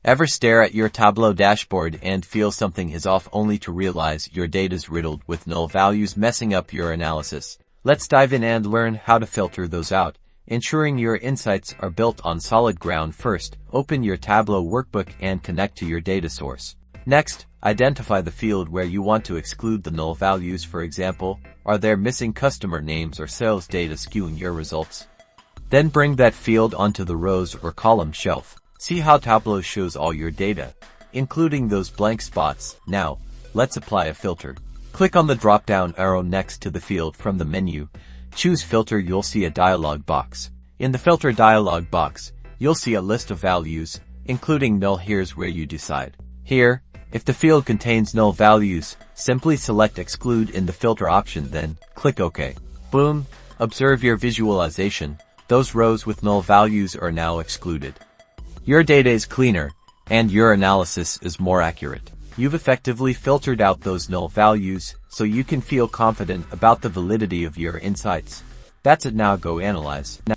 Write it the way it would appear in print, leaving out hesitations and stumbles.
Ever stare at your Tableau dashboard and feel something is off only to realize your data's riddled with null values messing up your analysis? Let's dive in and learn how to filter those out, ensuring your insights are built on solid ground. First, open your Tableau workbook and connect to your data source. Next, identify the field where you want to exclude the null values. For example, are there missing customer names or sales data skewing your results? Then bring that field onto the rows or column shelf. See how Tableau shows all your data, including those blank spots. Now, let's apply a filter. Click on the drop-down arrow next to the field from the menu. Choose Filter. You'll see a dialog box. In the Filter dialog box, you'll see a list of values, including null. Here's where you decide. Here, if the field contains null values, simply select Exclude in the Filter option, then click OK. Boom! Observe your visualization. Those rows with null values are now excluded. Your data is cleaner, and your analysis is more accurate. You've effectively filtered out those null values, so you can feel confident about the validity of your insights. That's it. Now go analyze.